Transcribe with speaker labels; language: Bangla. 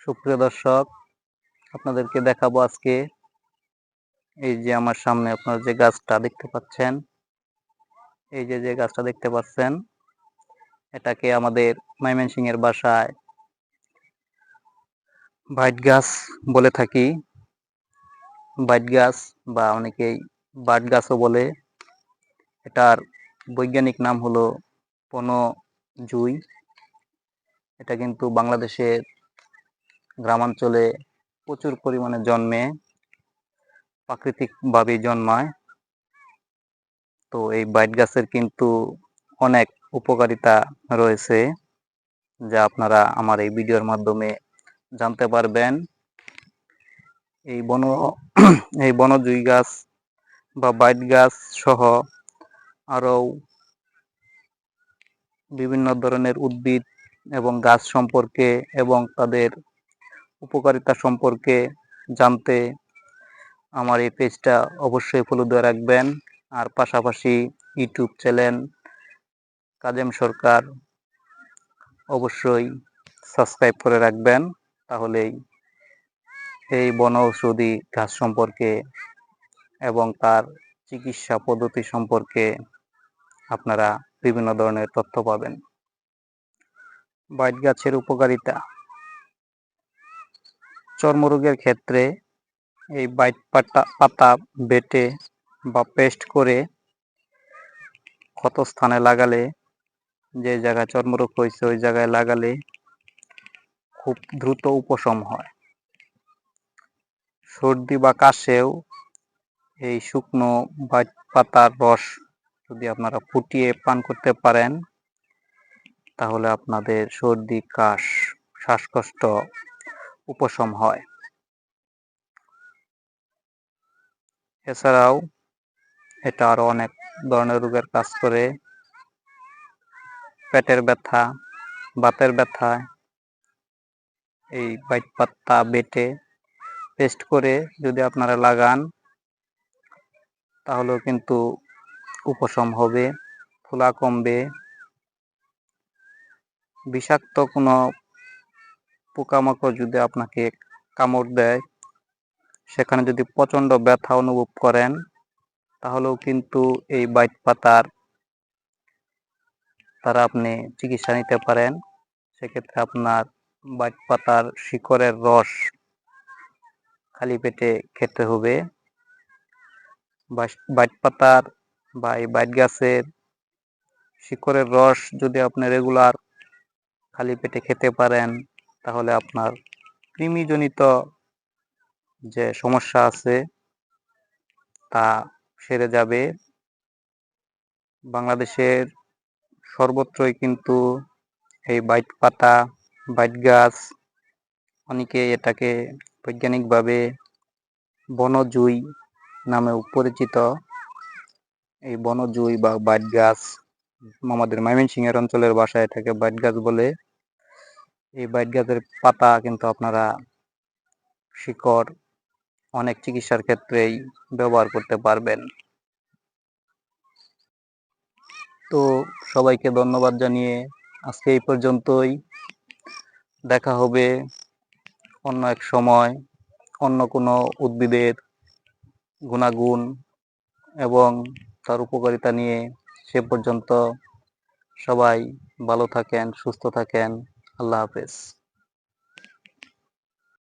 Speaker 1: সুপ্রিয় দর্শক, আপনাদেরকে দেখাবো আজকে এই যে আমার সামনে আপনারা যে গাছটা দেখতে পাচ্ছেন, এই যে গাছটা দেখতে পাচ্ছেন, এটাকে আমাদের ময়মনসিংহের ভাষায় বাইট গাছ বলে থাকি। বাইট গাছ বা অনেকেই বাট গাছও বলে। এটার বৈজ্ঞানিক নাম হলো বনজুই। এটা কিন্তু বাংলাদেশের গ্রামাঞ্চলে প্রচুর পরিমাণে জন্মে, প্রাকৃতিকভাবেই জন্মায়। তো এই বাইট গাছের কিন্তু অনেক উপকারিতা রয়েছে, যা আপনারা আমার এই ভিডিওর মাধ্যমে জানতে পারবেন। এই এই বনজুই গাছ বা বাইট গাছ সহ আরও বিভিন্ন ধরনের উদ্ভিদ এবং গাছ সম্পর্কে এবং তাদের উপকারিতা সম্পর্কে জানতে আমার এই পেজটা অবশ্যই ফলো দিয়ে রাখবেন। আর পাশাপাশি ইউটিউব চ্যানেল কাজেম সরকার অবশ্যই সাবস্ক্রাইব করে রাখবেন। তাহলেই এই বনৌষধি গাছ সম্পর্কে এবং তার চিকিৎসা পদ্ধতি সম্পর্কে আপনারা বিভিন্ন ধরনের তথ্য পাবেন। বাইট গাছের উপকারিতা: চর্মরোগের ক্ষেত্রে এই বাইট পাতা বেটে বা পেস্ট করে ক্ষতস্থানে লাগালে, যে জায়গায় চর্মরোগ হয়েছে ওই জায়গায় লাগালে খুব দ্রুত উপশম হয়। সর্দি বা কাশেও এই শুকনো বাইট পাতার রস যদি আপনারা ফুটিয়ে পান করতে পারেন, তাহলে আপনাদের সর্দি, কাশ, শ্বাসকষ্ট উপশম হয়। এছাড়াও এটা আরো অনেক ধরনের রোগের কাজ করে। পেটের ব্যথা, বাতের ব্যথায় এই বাইট পাতা বেটে পেস্ট করে যদি আপনারা লাগান, তাহলেও কিন্তু উপশম হবে, ফোলা কমবে। বিষাক্ত কোনো পোকামাকড় যদি আপনাকে কামড় দেয়, সেখানে যদি প্রচণ্ড ব্যথা অনুভব করেন, তাহলেও কিন্তু এই বাইট পাতার দ্বারা আপনি চিকিৎসা নিতে পারেন। সেক্ষেত্রে আপনার বাইট পাতার শিকড়ের রস খালি পেটে খেতে হবে। বাইট পাতার বা এই বাইট গাছের শিকড়ের রস যদি আপনি রেগুলার খালি পেটে খেতে পারেন, তাহলে আপনার কৃমিজনিত যে সমস্যা আছে তা সেরে যাবে। বাংলাদেশের সর্বত্রই কিন্তু এই বাইট পাতা, বাইট গাছ, অনেকে এটাকে বৈজ্ঞানিকভাবে বনজুই নামেও পরিচিত। এই বনজুই বা বাইট গাছ আমাদের ময়মনসিংহের অঞ্চলের ভাষায় এটাকে বাইট গাছ বলে। এই বাইট গাছের পাতা কিন্তু আপনারা শিকড় অনেক চিকিৎসার ক্ষেত্রেই ব্যবহার করতে পারবেন। তো সবাইকে ধন্যবাদ জানিয়ে আজকে এই পর্যন্তই। দেখা হবে অন্য এক সময় অন্য কোনো উদ্ভিদের গুণাগুণ এবং তার উপকারিতা নিয়ে। সে পর্যন্ত সবাই ভালো থাকেন, সুস্থ থাকেন। আল্লাহ হাফেজ।